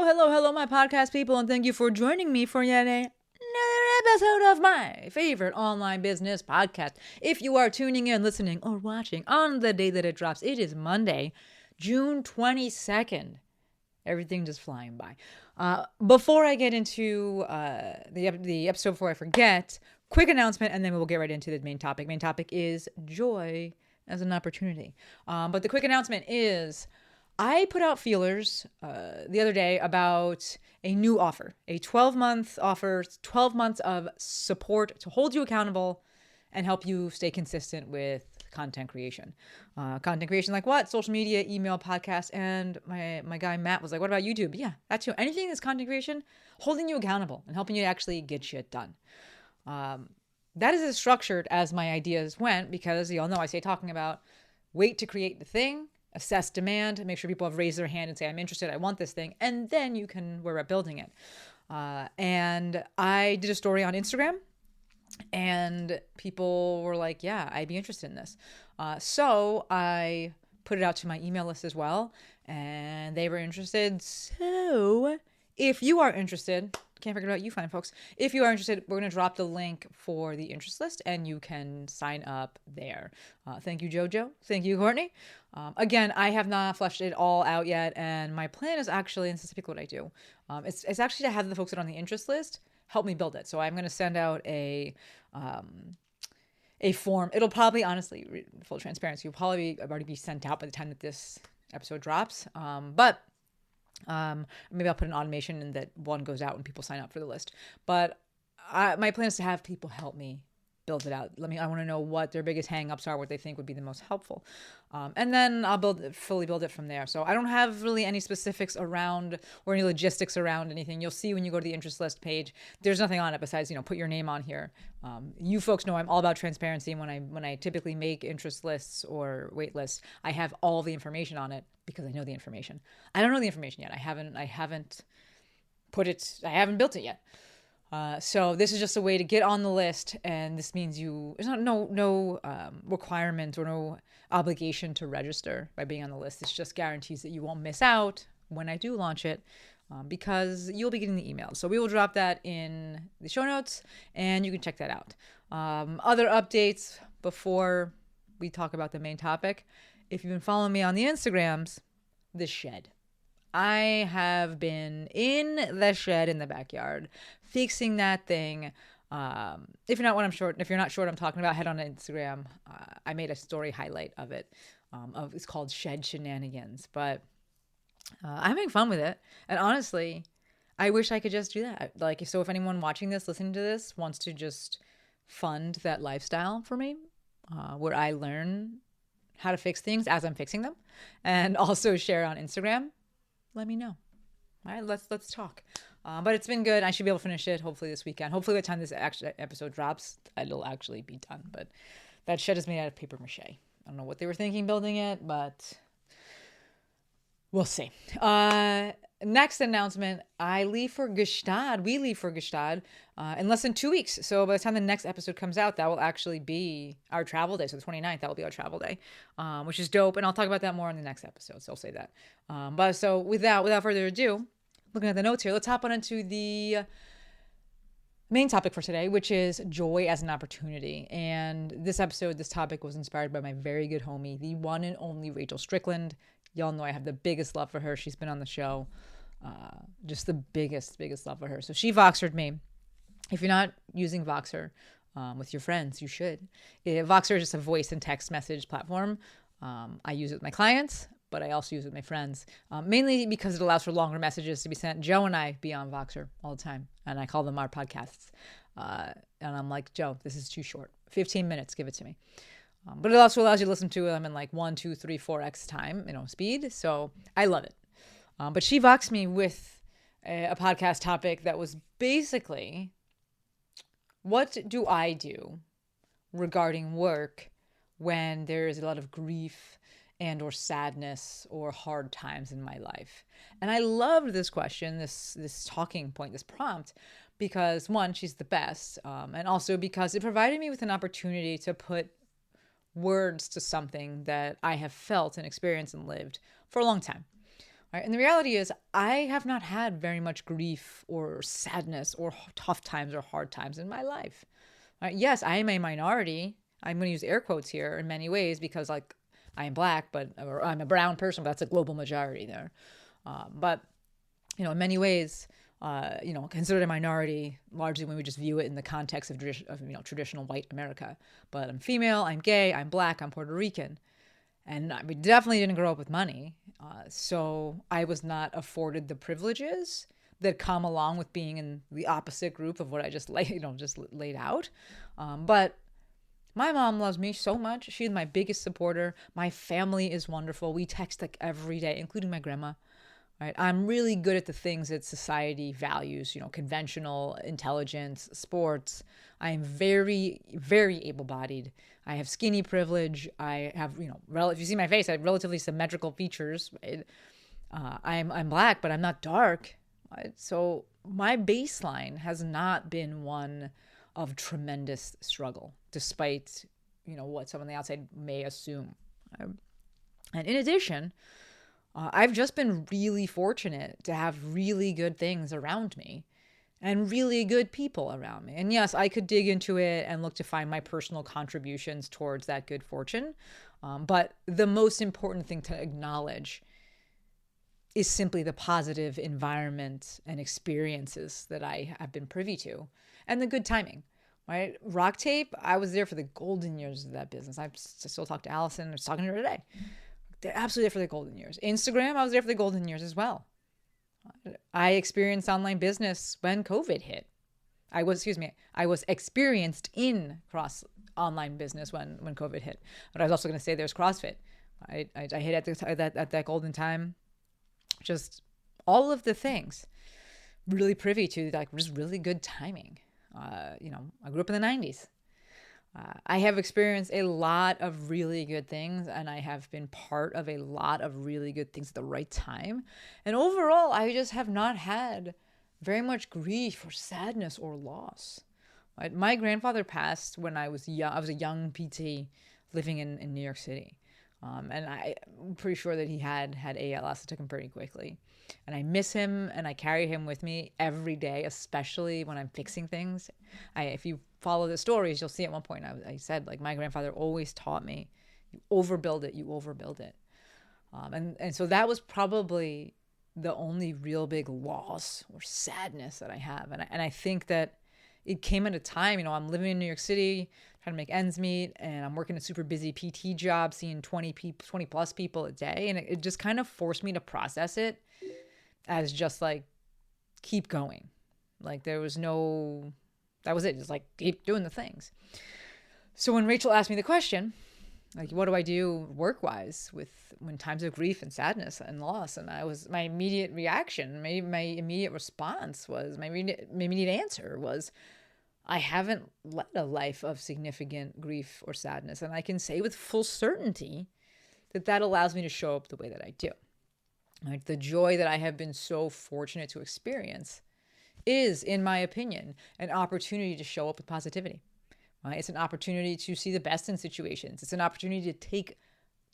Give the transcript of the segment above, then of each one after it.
Hello, my podcast people, and thank you for joining me for yet another episode of my favorite online business podcast. If you are tuning in, listening, or watching on the day that it drops, it is Monday, June 22nd. Everything just flying by. Before I get into the episode, before I forget, quick announcement, and then we'll get right into the main topic. Main topic is joy as an opportunity. But the quick announcement is I put out feelers the other day about a new offer, a 12-month offer, 12 months of support to hold you accountable and help you stay consistent with content creation. Content creation like what? Social media, email, podcast. And my guy Matt was like, what about YouTube? Yeah, that too. Anything that's content creation, holding you accountable and helping you to actually get shit done. That is as structured as my ideas went because y'all know I say talking about wait to create the thing, assess demand, make sure people have raised their hand and say, I'm interested, I want this thing. And then you can worry about building it. And I did a story on Instagram and people were like, yeah, I'd be interested in this. So I put it out to my email list as well and they were interested. So if you are interested, can't forget about you fine folks. If you are interested, we're going to drop the link for the interest list and you can sign up there. Thank you, Jojo. Thank you, Courtney. Again, I have not fleshed it all out yet. And my plan is actually, and this is typically what I do, it's actually to have the folks that are on the interest list help me build it. So I'm going to send out a form. It'll probably, honestly, full transparency, will probably already be sent out by the time that this episode drops. But maybe I'll put an automation in that one goes out when people sign up for the list. But my plan is to have people help me build it out. I want to know what their biggest hangups are, what they think would be the most helpful. And then I'll fully build it from there. So I don't have really any specifics around or any logistics around anything. You'll see when you go to the interest list page, there's nothing on it besides, put your name on here. You folks know I'm all about transparency. And when I typically make interest lists or wait lists, I have all the information on it because I know the information. I don't know the information yet. I haven't built it yet. So this is just a way to get on the list, and this means there's no requirement or no obligation to register by being on the list. It's just guarantees that you won't miss out when I do launch it, because you'll be getting the emails. So we will drop that in the show notes, and you can check that out. Other updates before we talk about the main topic. If you've been following me on the Instagrams, the shed. I have been in the shed in the backyard fixing that thing. If you're not sure what I'm talking about, head on to Instagram. I made a story highlight of it. It's called Shed Shenanigans, but I'm having fun with it. And honestly, I wish I could just do that. So if anyone watching this, listening to this, wants to just fund that lifestyle for me, where I learn how to fix things as I'm fixing them, and also share it on Instagram, let me know. All right, let's talk. But it's been good. I should be able to finish it hopefully this weekend. Hopefully by the time this episode drops, it'll actually be done. But that shed is made out of paper mache. I don't know what they were thinking building it, but we'll see. Next announcement, I leave for Gstaad. We leave for Gstaad in less than 2 weeks. So by the time the next episode comes out, that will actually be our travel day. So the 29th, that will be our travel day, which is dope. And I'll talk about that more in the next episode. So I'll say that. But so without further ado, looking at the notes here, let's hop on into the main topic for today, which is joy as an opportunity. And this topic was inspired by my very good homie, the one and only Rachel Strickland. Y'all know I have the biggest love for her. She's been on the show. Just the biggest love for her. So she Voxered me. If you're not using Voxer with your friends, you should. Voxer is just a voice and text message platform. I use it with my clients, but I also use it with my friends, mainly because it allows for longer messages to be sent. Joe and I be on Voxer all the time, and I call them our podcasts. And I'm like, Joe, this is too short. 15 minutes, give it to me. But it also allows you to listen to them in 1, 2, 3, 4x time, speed. So I love it. But she voxed me with a podcast topic that was basically, what do I do regarding work when there is a lot of grief and or sadness or hard times in my life? And I loved this question, this talking point, this prompt, because one, she's the best. And also because it provided me with an opportunity to put words to something that I have felt and experienced and lived for a long time. Right? And the reality is, I have not had very much grief or sadness or tough times or hard times in my life. Right? Yes, I am a minority. I'm going to use air quotes here in many ways because, like, I am black, or I'm a brown person, but that's a global majority there. But in many ways, considered a minority largely when we just view it in the context of traditional white America. But I'm female, I'm gay, I'm black, I'm Puerto Rican. And we definitely didn't grow up with money. So I was not afforded the privileges that come along with being in the opposite group of what I just laid out. But my mom loves me so much. She's my biggest supporter. My family is wonderful. We text like every day, including my grandma. Right? I'm really good at the things that society values, conventional intelligence, sports. I am very, very able-bodied. I have skinny privilege. I have, if you see my face, I have relatively symmetrical features. Right? I'm black, but I'm not dark. Right? So my baseline has not been one of tremendous struggle, despite, what some on the outside may assume. And in addition, I've just been really fortunate to have really good things around me and really good people around me. And yes, I could dig into it and look to find my personal contributions towards that good fortune. But the most important thing to acknowledge is simply the positive environment and experiences that I have been privy to and the good timing. Right? Rock Tape, I was there for the golden years of that business. I still talk to Allison. I was talking to her today. They're absolutely there for the golden years. Instagram, I was there for the golden years as well. I experienced online business when COVID hit. I was experienced in online business when COVID hit. But I was also going to say there's CrossFit. I hit at that golden time. Just all of the things. Really privy to just really good timing. I grew up in the 90s. I have experienced a lot of really good things, and I have been part of a lot of really good things at the right time. And overall, I just have not had very much grief or sadness or loss. Right? My grandfather passed when I was young. I was a young PT living in New York City. And I'm pretty sure that he had ALS. It took him pretty quickly. And I miss him, and I carry him with me every day, especially when I'm fixing things. If you follow the stories, you'll see at one point I said, like, my grandfather always taught me, you overbuild it. And so that was probably the only real big loss or sadness that I have. And I think that it came at a time, I'm living in New York City, trying to make ends meet, and I'm working a super busy PT job, seeing 20 plus people a day. And it just kind of forced me to process it as just like, keep going. Like that was it. Just like, keep doing the things. So when Rachel asked me the question, like, what do I do work-wise when times of grief and sadness and loss? And my immediate reaction, my immediate response was, my immediate answer was, I haven't led a life of significant grief or sadness. And I can say with full certainty that allows me to show up the way that I do. Like the joy that I have been so fortunate to experience is, in my opinion, an opportunity to show up with positivity. Right? It's an opportunity to see the best in situations. It's an opportunity to take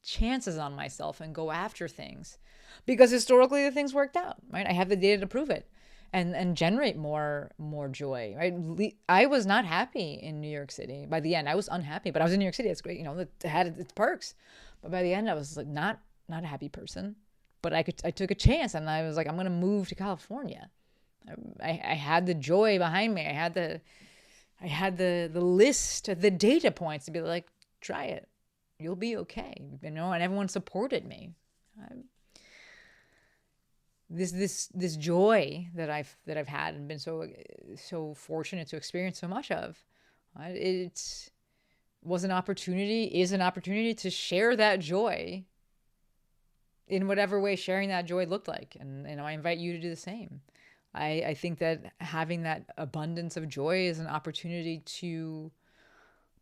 chances on myself and go after things because historically the things worked out. Right? I have the data to prove it. And generate more joy, right? I was not happy in New York City. By the end, I was unhappy, but I was in New York City. It's great, it had its perks. But by the end, I was like not a happy person. But I took a chance, and I was like, I'm gonna move to California. I had the joy behind me. I had the list, the data points to be like, try it, you'll be okay, and everyone supported me. This joy that I've had and been so fortunate to experience so much of, it is an opportunity to share that joy in whatever way sharing that joy looked like, and I invite you to do the same. I think that having that abundance of joy is an opportunity to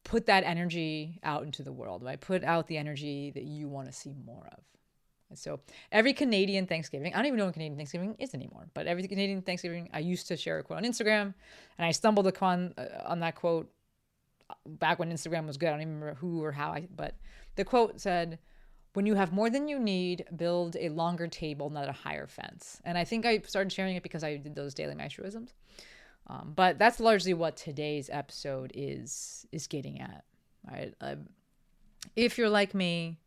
put that energy out into the world. Right? Put out the energy that you want to see more of. So every Canadian Thanksgiving, I don't even know what Canadian Thanksgiving is anymore, but every Canadian Thanksgiving, I used to share a quote on Instagram, and I stumbled upon on that quote back when Instagram was good. I don't even remember who or how, but the quote said, When you have more than you need, build a longer table, not a higher fence. And I think I started sharing it because I did those daily maestroisms. But that's largely what today's episode is getting at, right? If you're like me,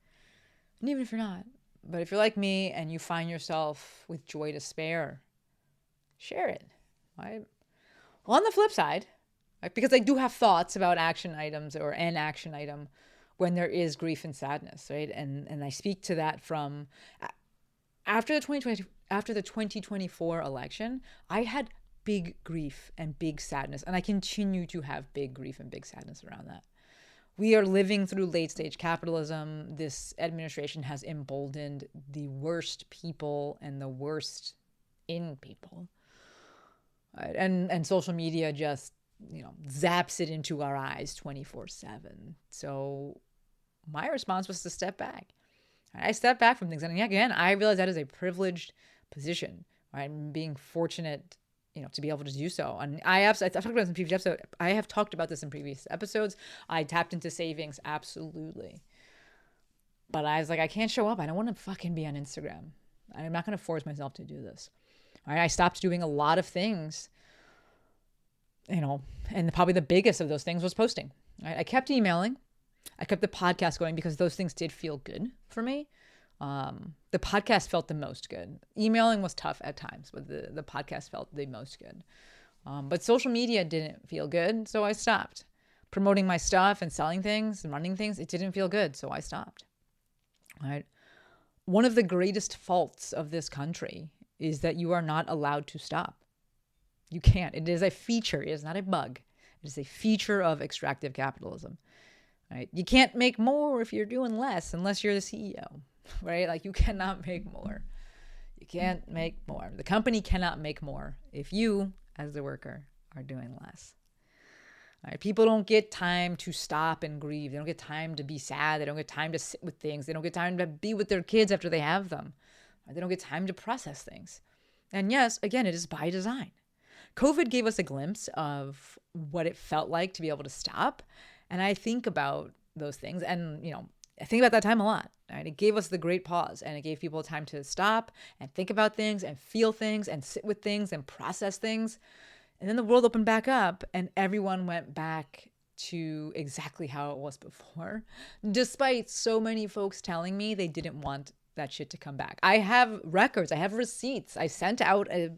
and even if you're not, but if you're like me and you find yourself with joy to spare, share it, right? On the flip side, right, because I do have thoughts about action items or an action item when there is grief and sadness, right? And I speak to that from after the 2024 election, I had big grief and big sadness, and I continue to have big grief and big sadness around that. We are living through late stage capitalism. This administration has emboldened the worst people and the worst in people. Right? And social media just, zaps it into our eyes 24/7. So my response was to step back. I stepped back from things. And again, I realized that is a privileged position. Right? I'm being fortunate, to be able to do so. And I've talked about this in previous episodes. I have talked about this in previous episodes. I tapped into savings, absolutely. But I was like, I can't show up. I don't want to fucking be on Instagram. I'm not going to force myself to do this. All right, I stopped doing a lot of things, and probably the biggest of those things was posting. Right? I kept emailing. I kept the podcast going because those things did feel good for me. The podcast felt the most good. Emailing was tough at times, but the podcast felt the most good. But social media didn't feel good, so I stopped. Promoting my stuff and selling things and running things, it didn't feel good, so I stopped. All right. One of the greatest faults of this country is that you are not allowed to stop. You can't. It is a feature. It is not a bug. It is a feature of extractive capitalism. Right? You can't make more if you're doing less unless you're the CEO. Right? Like, you cannot make more. You can't make more. The company cannot make more if you, as the worker, are doing less. All right? People don't get time to stop and grieve. They don't get time to be sad. They don't get time to sit with things. They don't get time to be with their kids after they have them. They don't get time to process things. And yes, again, it is by design. COVID gave us a glimpse of what it felt like to be able to stop. And I think about those things, and, I think about that time a lot. Right? It gave us the great pause, and it gave people time to stop and think about things and feel things and sit with things and process things. And then the world opened back up, and everyone went back to exactly how it was before, despite so many folks telling me they didn't want that shit to come back. I have records. I have receipts. I sent out a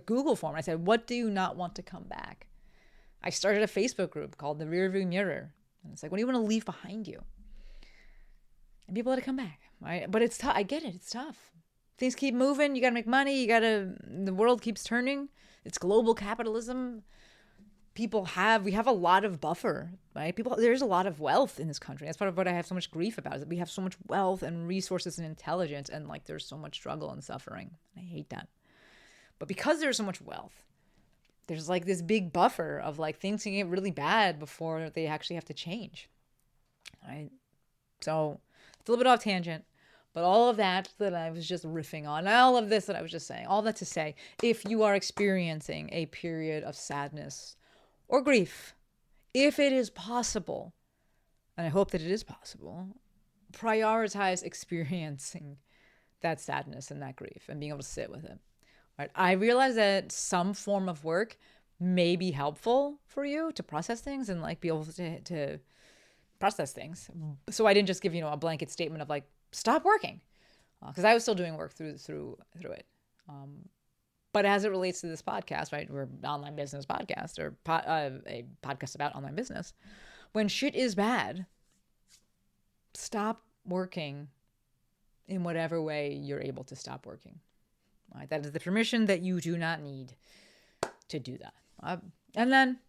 Google form. I said, what do you not want to come back? I started a Facebook group called The Rearview Mirror. And it's like, what do you want to leave behind you? And people let it come back, right? But it's tough. I get it. It's tough. Things keep moving. You got to make money. The world keeps turning. It's global capitalism. We have a lot of buffer, right? There's a lot of wealth in this country. That's part of what I have so much grief about, is that we have so much wealth and resources and intelligence, and there's so much struggle and suffering. I hate that. But because there's so much wealth, there's this big buffer of things can get really bad before they actually have to change. Right? So it's a little bit off tangent, but all of that I was just riffing on, all of this that I was just saying, all that to say, if you are experiencing a period of sadness or grief, if it is possible, and I hope that it is possible, prioritize experiencing that sadness and that grief and being able to sit with it. Right? I realize that some form of work may be helpful for you to process things and be able to process things. So I didn't just give a blanket statement of stop working, because I was still doing work through it. But as it relates to this podcast, right, we're an online business podcast, or a podcast about online business. When shit is bad, stop working in whatever way you're able to stop working. Right? That is the permission that you do not need to do that. And then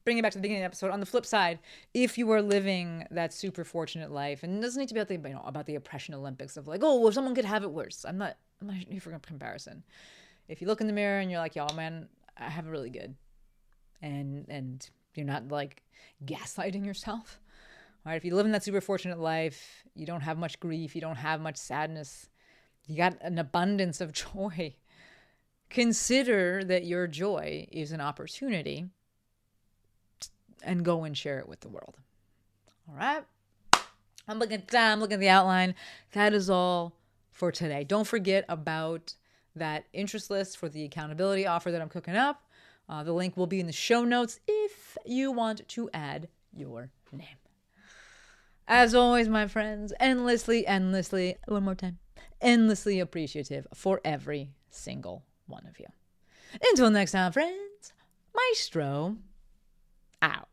bring it back to the beginning of the episode. On the flip side, if you are living that super fortunate life, and it doesn't need to be about the oppression Olympics of if someone could have it worse. I'm not here for comparison. If you look in the mirror and you're like, yo, man, I have it really good, and you're not gaslighting yourself. All right? If you live in that super fortunate life, you don't have much grief, you don't have much sadness, you got an abundance of joy. Consider that your joy is an opportunity, and go and share it with the world. All right? I'm looking at time, looking at the outline. That is all for today. Don't forget about that interest list for the accountability offer that I'm cooking up. The link will be in the show notes if you want to add your name. As always, my friends, endlessly, one more time, endlessly appreciative for every single one of you. Until next time, friends, Maestro out.